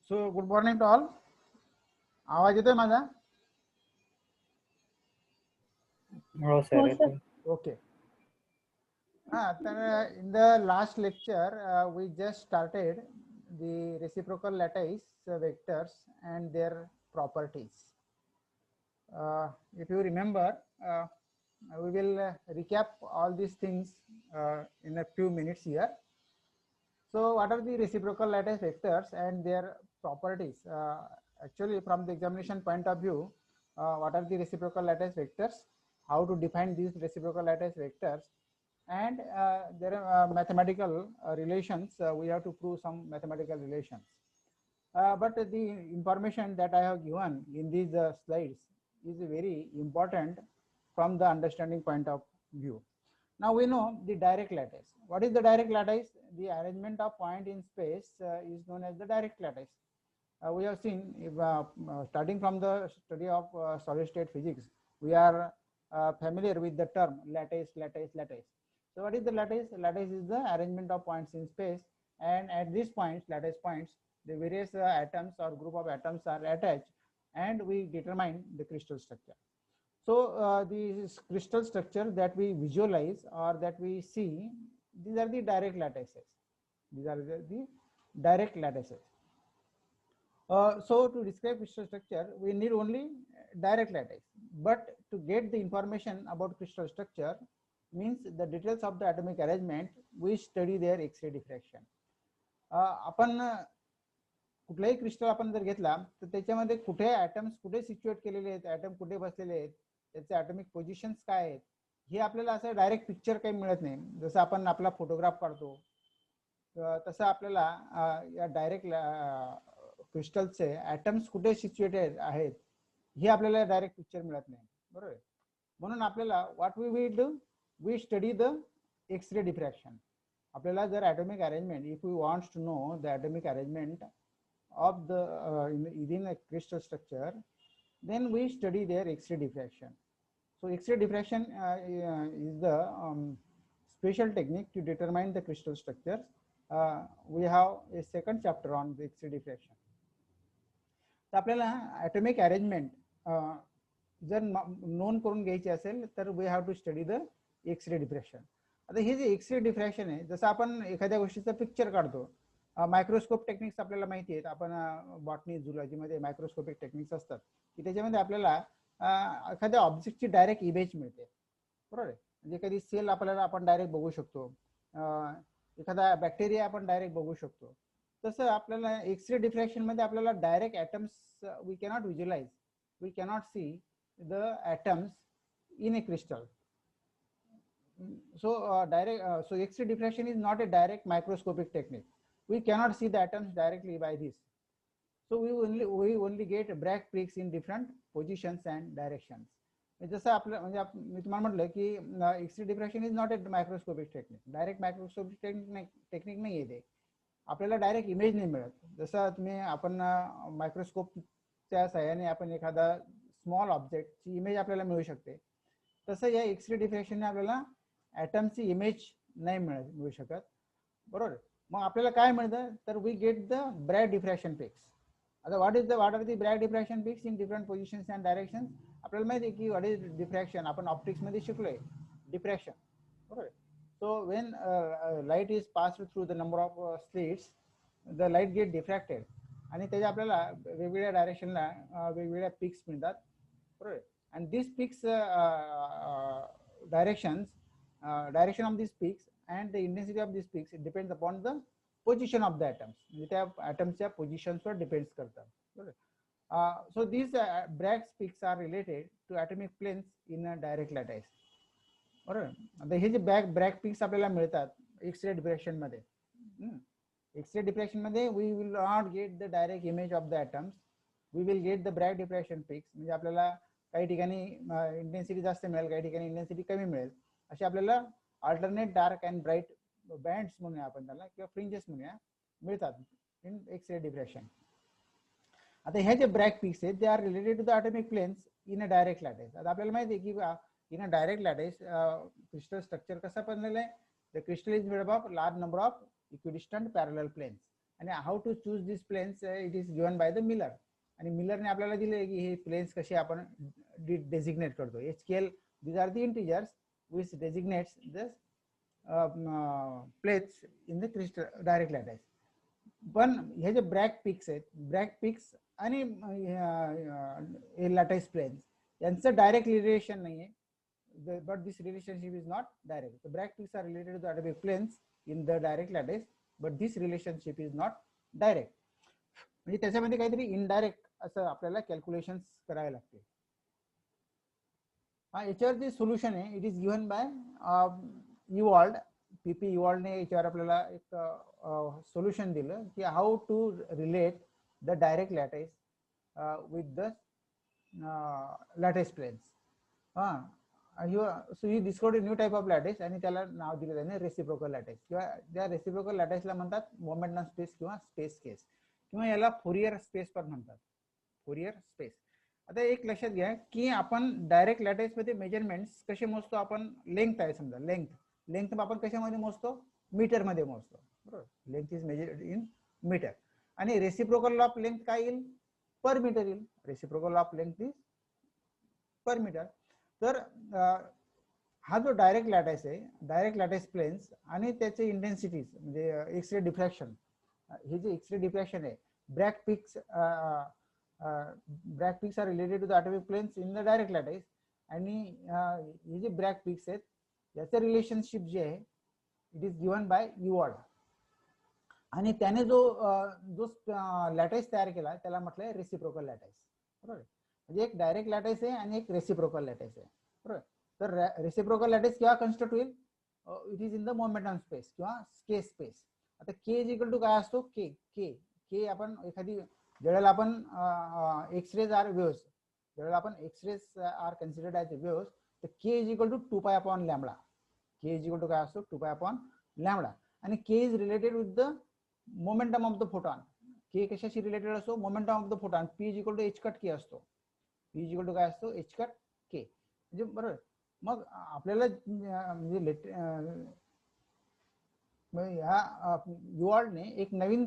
So good morning to all. आवाज येतोय माझा? हो सर येतोय. Okay. In the last lecture, we just started the reciprocal lattice vectors and their properties. If you remember, we will recap all these things in a few minutes here. So, what are the reciprocal lattice vectors and their properties? Actually, from the examination point of view, what are the reciprocal lattice vectors? How to define these reciprocal lattice vectors? And there are mathematical relations. We have to prove some mathematical relations. But the information that I have given in these slides is very important from the understanding point of view. Now we know the direct lattice. What is the direct lattice? The arrangement of point in space is known as the direct lattice. We have seen, if, starting from the study of solid state physics, we are familiar with the term lattice, lattice, lattice. So what is the lattice? Lattice is the arrangement of points in space, and at these points, lattice points, the various atoms or group of atoms are attached, and we determine the crystal structure. So these crystal structure that we visualize or that we see, these are the direct lattices. These are the direct lattices. So to describe crystal structure, we need only direct lattice. But to get the information about crystal structure means the details of the atomic arrangement, we study their X-ray diffraction. आपण कुठलाही crystal आपण जर घेतला तर त्याच्यामध्ये कुठे atoms कुठे सिच्युएट केलेले आहेत, ॲटम कुठे बसलेले आहेत, त्याचे ॲटॉमिक पोझिशन्स काय आहेत, हे आपल्याला असं डायरेक्ट पिक्चर काही मिळत नाही. जसं आपण आपला फोटोग्राफ काढतो तसं आपल्याला या डायरेक्ट क्रिस्टलचे ॲटम्स कुठे सिच्युएटेड आहेत हे आपल्याला डायरेक्ट पिक्चर मिळत नाही, बरोबर. म्हणून आपल्याला what we will do, we study the x-ray diffraction. आपल्याला जर atomic arrangement, if we wants to know the atomic arrangement of the within a crystal structure, then we study their X-ray diffraction. So X-ray diffraction is the special technique to determine the crystal structures. We have a second chapter on the X-ray diffraction. तर आपल्याला atomic arrangement जर non करून घ्यायची असेल तर we have to study the x-ray diffraction. आता हे जे एक्स-रे डिफ्रॅक्शन आहे, जसं आपण एखाद्या गोष्टीचं पिक्चर काढतो, मायक्रोस्कोप टेक्निक्स आपल्याला माहिती आहेत. आपण बॉटनी झुलॉजीमध्ये मायक्रोस्कोपिक टेक्निक्स असतात की त्याच्यामध्ये आपल्याला एखाद्या ऑब्जेक्टची डायरेक्ट इमेज मिळते, बरोबर आहे. म्हणजे एखादी सेल आपल्याला आपण डायरेक्ट बघू शकतो, एखादा बॅक्टेरिया आपण डायरेक्ट बघू शकतो. तसं आपल्याला एक्स-रे डिफ्रॅक्शनमध्ये आपल्याला direct atoms we cannot visualise, we cannot see the atoms in a crystal. So so X-ray diffraction is not a direct microscopic technique. We cannot see the atoms directly by this. So we only get Bragg peaks in different positions and directions. जसं आपलं म्हणजे मी तुम्हाला म्हटलं की x-ray diffraction is not a microscopic technique, direct microscopic technique नाही आहे ते. आपल्याला डायरेक्ट इमेज नाही मिळत. जसं तुम्ही आपण मायक्रोस्कोपच्या सहाय्याने आपण एखादा स्मॉल ऑब्जेक्टची इमेज आपल्याला मिळू शकते, तसं या एक्स-रे डिफ्रॅक्शनने आपल्याला ॲटमची इमेज नाही मिळू शकत, बरोबर. मग आपल्याला काय मिळतं तर we get the Bragg diffraction peaks. आता what are the Bragg diffraction peaks in different positions and direction. आपल्याला माहिती आहे की व्हॉट इज डिफ्रॅक्शन, आपण ऑप्टिक्समध्ये शिकलोय डिफ्रॅक्शन, बरोबर. So when light is passed through the number of slits, the light get diffracted, आणि त्याच्या आपल्याला वेगवेगळ्या डायरेक्शनला वेगवेगळ्या पिक्स मिळतात, बरोबर. अँड दिस पिक्स direction of these peaks and the intensity of these peaks, it depends upon the position of the atoms. म्हणजे त्या atoms positions वर depends करतात, बरोबर. So these Bragg peaks are related to atomic planes in a direct lattice, बरोबर. आता हे जे Bragg peaks आपल्याला मिळतात एक्स-रे डिफ्रॅक्शन मध्ये, एक्स-रे डिफ्रॅक्शन मध्ये we will not get the direct image of the atoms, we will get the Bragg diffraction peaks. म्हणजे आपल्याला काही ठिकाणी इंटेन्सिटी जास्त मिळेल, काही ठिकाणी इंटेन्सिटी कमी मिळेल, असे आपल्याला alternate dark and bright bands म्हणूया आपण त्याला, किंवा फ्रिंजेस म्हणूया, मिळतात इन एक्स-रे डिफ्रॅक्शन. आता हे जे ब्रॅग पीक्स आहेत, they are related to the atomic planes in a direct lattice. आता आपल्याला माहिती आहे की in a direct lattice crystal structure कसं बनलेलं आहे. The crystal is made up of large number of equidistant parallel planes. आणि how to choose this planes it is given by the Miller. आणि मिलरने आपल्याला दिले की हे प्लेन्स कसे आपण डेसिग्नेट करतो. HKL these are the integers which designates the plates in the direct lattice. पण हे जे ब्रॅक पिक्स आहेत, ब्रॅक पिक्स आणि लॅटाईस प्लेन्स यांचं डायरेक्ट रिलेशन नाहीये, but this relationship is not direct. The bragg peaks are related to the atomic planes in the direct lattice, but this relationship is not direct. म्हणजे त्याच्यामध्ये काहीतरी इनडायरेक्ट असं आपल्याला कॅल्क्युलेशन्स करावे लागतील. हा याच्यावर जे सोल्युशन आहे it is given by Ewald, PP इवॉल्डने याच्यावर आपल्याला एक सोल्युशन दिलं की how to relate the direct lattice with the lattice planes. So he discovered new type of lattice आणि त्याला नाव दिलं त्याने रेसिप्रोकल लॅटाईस, किंवा त्या रेसिप्रोकल लॅटाईसला म्हणतात मोमेंटम स्पेस किंवा स्पेस केस, किंवा याला फोरियर स्पेस पण म्हणतात, फोरियर स्पेस. आता एक लक्षात घ्या की आपण डायरेक्ट लॅटाईस मध्ये मेजरमेंट्स कसे मोजतो. आपण लेंथ आहे समजा, लेंथ आपण कशामध्ये मोजतो, मीटर मध्ये मोजतो, बरोबर. Length is measured in metre. आणि रेसिप्रोकल ऑफ लेंथ काय येईल, पर मीटर येईल. Reciprocal of length is per metre. तर हा जो डायरेक्ट लॅटाईस आहे, डायरेक्ट लॅटाईस प्लेन्स आणि त्याचे इंटेन्सिटीज म्हणजे एक्सरे डिफ्रॅक्शन, हे जे एक्सरे डिफ्रॅक्शन आहे, Bragg peaks are related to the atomic planes in the direct lattice. आणि हे जे ब्रॅक पिक्स आहेत याचं रिलेशनशिप जे आहे it is given by evolved. आणि त्याने जो लॅटाईस तयार केला त्याला म्हटलंय रेसिप्रोकल लॅटाईस, बरोबर. म्हणजे एक डायरेक्ट लॅटाईस आहे आणि एक रेसिप्रोकल लॅटाईस आहे, बरोबर. तर रेसिप्रोकल लॅटाईस केव्हा कन्स्ट्रक्ट होईल, it is in the momentum space किंवा के स्पेस. आता के इज इक्वल टू काय असतो, के आपण एखादी ज्यावेळेला आपण एक्सरेज आर वेव्हज, ज्यावेळेला आपण X rays are considered as waves, तर K is equal to 2π upon lambda. K is equal to काय असतो, 2π अपॉन लॅम्बडा. आणि K is related with the momentum of the photon. K कशाशी रिलेटेड असतो, momentum of the photon. P is equal to H cut K असतो, P is equal to काय असतो, H cut के. म्हणजे बरोबर. मग आपल्याला म्हणजे ह्या युऑल्डने एक नवीन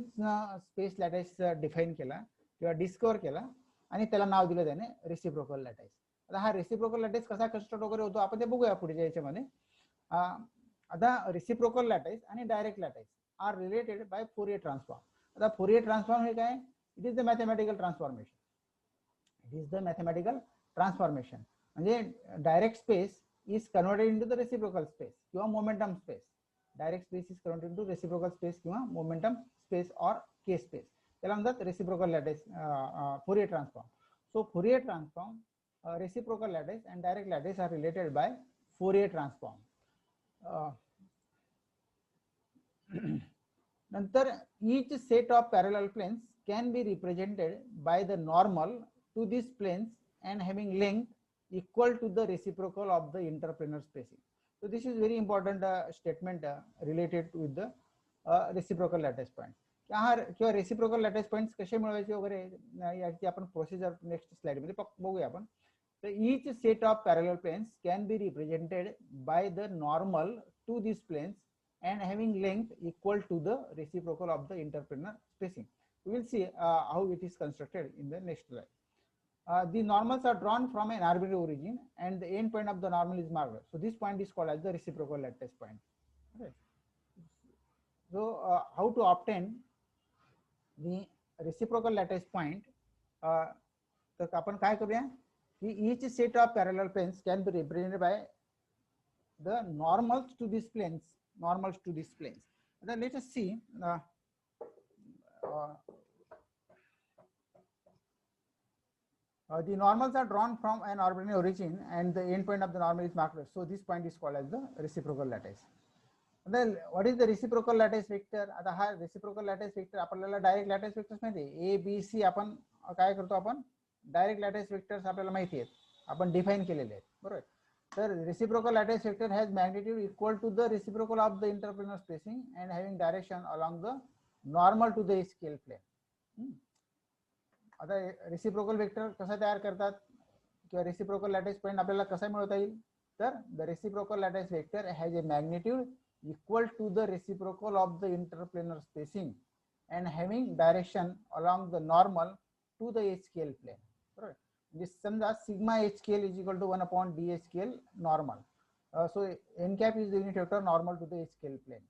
स्पेस लॅटाईस डिफाईन केला किंवा डिस्कवर केला आणि त्याला नाव दिलं त्याने रेसिप्रोकल लॅटाईस. आता हा रेसिप्रोकल लॅटाईस कसा कन्स्ट्रक्ट वगैरे होतो आपण ते बघूया पुढच्या याच्यामध्ये. आता रेसिप्रोकल लॅटाईस आणि direct lattice are related by Fourier transform. आता फोरियर ट्रान्सफॉर्म हे काय, it is the mathematical transformation. It is the mathematical transformation. म्हणजे direct space is converted into the reciprocal space किंवा momentum space. Direct space is converted into reciprocal space किंवा momentum space और k space. त्याला म्हणतात reciprocal lattice, Fourier transform. So Fourier transform, reciprocal lattice and direct lattice are related by Fourier transform. नंतर each set of parallel planes can be represented by the normal to these planes and having length equal to the reciprocal of the interplanar spacing. So this is very important statement related with the reciprocal lattice point. किंवा reciprocal lattice points कसे मिळवायचे वगैरे याची आपण procedure next slide मध्ये बघूया आपण. तर each set of parallel planes can be represented by the normal to these planes and having length equal to the reciprocal of the interplanar spacing. We will see how it is constructed in the next slide. The normals are drawn from an arbitrary origin and the end point of the normal is marked. So this point is called as the reciprocal lattice point. Okay. So how to obtain the reciprocal lattice point? तर आपण काय करूया की each set of parallel planes can be represented by the normals to these planes. Normals to these planes. Then let us see. The normals are drawn from an arbitrary origin and the end point of the normal is marked. So this point is called as the reciprocal lattice. Then what is the reciprocal lattice vector? आता हा reciprocal lattice vector आपल्याला direct lattice vectors माहिती आहे. ABC आपण काय करतो, आपण direct lattice vectors आपल्याला माहिती आहेत, आपण डिफाईन केलेले आहेत, बरोबर. तर reciprocal lattice vector has magnitude equal to the reciprocal of the interplanar spacing and having direction along the normal to the scale plane. आता रेसिप्रोकल वेक्टर कसा तयार करतात किंवा रेसिप्रोकल लॅटाईस पॉइंट आपल्याला कसा मिळवता येईल, तर the reciprocal lattice vector has a magnitude equal to the reciprocal of the interplanar spacing and having direction along the normal to the HKL plane. बरोबर. म्हणजे समजा sigma HKL is equal to 1 upon d HKL normal. So n cap is the unit vector normal to the HKL plane.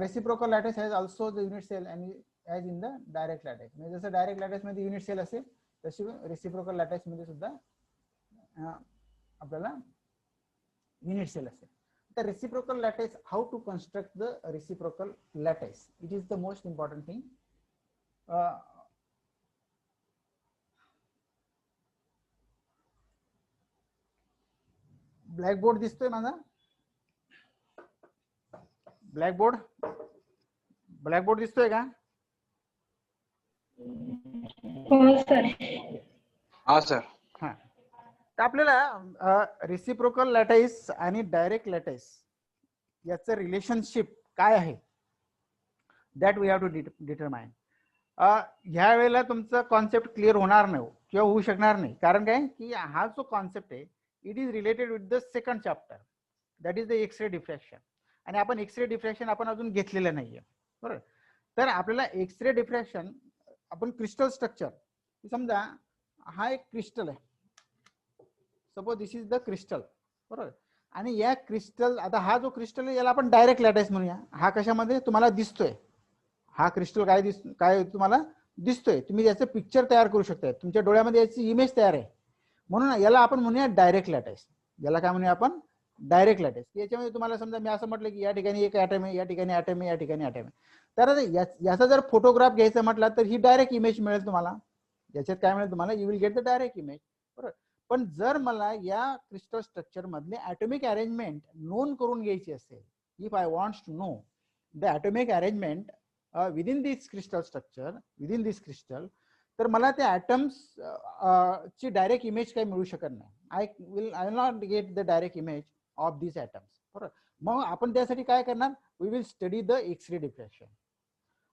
Reciprocal lattice has also the unit cell and as in the direct lattice. म्हणजे जसं direct lattice मध्ये unit sale असेल तशी reciprocal lattice मध्ये सुद्धा आपल्याला unit sale असेल. The reciprocal lattice, how to construct the reciprocal lattice? It is the most important thing. Blackboard दिसतोय माझा? ब्लॅकबोर्ड दिसतोय का? हो सर. हा सर. हा, तर आपल्याला रेसिप्रोकल लॅटाईस आणि डायरेक्ट लॅटाईस याचं रिलेशनशिप काय आहे that we have to determine. ह्या वेळेला तुमचं कॉन्सेप्ट क्लिअर होणार नाही किंवा होऊ शकणार नाही. कारण काय की हा जो कॉन्सेप्ट आहे it is related with the second chapter, that is the x-ray diffraction. आणि आपण एक्स-रे डिफ्रॅक्शन आपण अजून घेतलेलं नाहीये. बरोबर. तर आपल्याला एक्स-रे डिफ्रॅक्शन आपण क्रिस्टल स्ट्रक्चर, समजा हा एक क्रिस्टल आहे, suppose this is the crystal. बरोबर. आणि या क्रिस्टल, आता हा जो क्रिस्टल आहे याला आपण डायरेक्ट लॅटाईस म्हणूया. हा कशामध्ये तुम्हाला दिसतोय, हा क्रिस्टल काय तुम्हाला दिसतोय, तुम्ही याचं पिक्चर तयार करू शकता, तुमच्या डोळ्यामध्ये याची इमेज तयार आहे, म्हणून याला आपण म्हणूया डायरेक्ट लॅटाईस. याला काय म्हणूया आपण? Direct lattice. याच्यामध्ये तुम्हाला समजा मी असं म्हटलं की या ठिकाणी एक ॲटम आहे, या ठिकाणी ॲटम आहे, या ठिकाणी ॲटम आहे, तर याचा जर फोटोग्राफ घ्यायचा म्हटला तर ही डायरेक्ट इमेज मिळेल तुम्हाला. याच्यात काय मिळेल तुम्हाला? You will get the direct image. बरोबर. पण जर मला या क्रिस्टल स्ट्रक्चर मधले ॲटॉमिक अरेंजमेंट नोन करून घ्यायची असेल, if I wants to know the atomic arrangement within this crystal structure, within this crystal, तर मला त्या ॲटम्स ची डायरेक्ट इमेज काही मिळू शकत नाही. I will not get the direct image of this atoms. बरोबर. मग आपण त्यासाठी काय करणार? We will study the x-ray diffraction.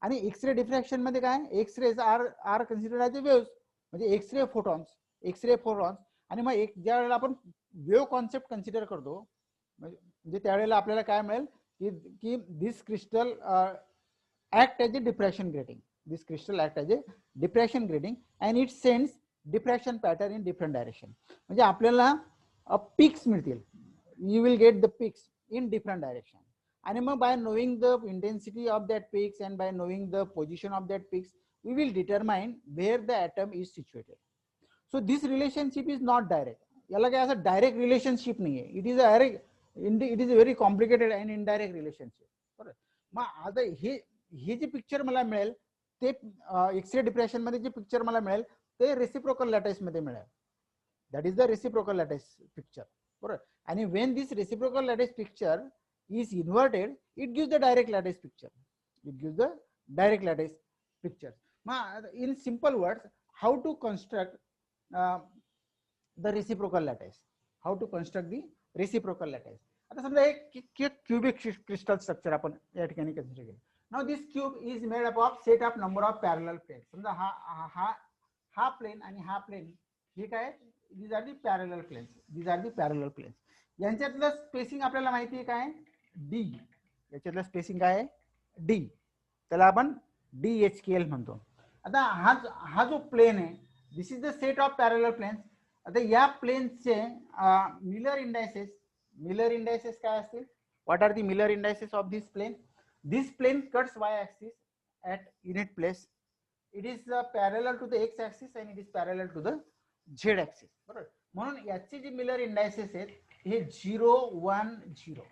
आणि एक्स-रे डिफ्रॅक्शन मध्ये काय, x-rays are considered as a waves, म्हणजे एक्स-रे फोटॉन्स. आणि मग ज्या वेळेला आपण वेव्ह कॉन्सेप्ट कन्सिडर करतो, म्हणजे त्यावेळेला आपल्याला काय मिळेल की दिस crystal act as a diffraction grating. This crystal act as a diffraction grating and it sends diffraction pattern in different direction. म्हणजे आपल्याला peaks मिळतील. You will get the peaks in different direction. आणि मग by knowing the intensity of that peaks and by knowing the position of that peaks, we will determine where the atom is situated. So this relationship is not direct. याला काय असं direct relationship नाही आहे. It is a very complicated and indirect relationship. बरोबर. मग आता हे जे पिक्चर मला मिळेल ते एक्स-रे डिफ्रॅक्शन मध्ये जे पिक्चर मला मिळेल ते रेसिप्रोकल लॅटाईस मध्ये मिळेल. That is the reciprocal lattice picture. बरोबर. आणि when this reciprocal lattice picture is inverted, it gives the direct lattice picture. मग in simple words, how to construct the reciprocal lattice. आता समजा एक क्यूबिक क्रिस्टल स्ट्रक्चर आपण या ठिकाणी consider केलं. Now this cube is made up of set of number of parallel planes. समजा हा प्लेन आणि हा प्लेन हे काय, these are the parallel planes. यांच्यातलं स्पेसिंग आपल्याला माहिती आहे काय, d. याच्यातलं स्पेसिंग काय आहे, d. त्याला आपण DHKL म्हणतो. आता हा जो प्लेन आहे, this is the set of parallel planes. आता या प्लेनचे मिलर इंडायसेस काय असतील? What are the Miller indices of this plane? This plane cuts y-axis at unit place. It is parallel to the x-axis and it is parallel to the z-axis. बरोबर. म्हणून याचे जे Miller indices आहेत हे 0, 1, 0.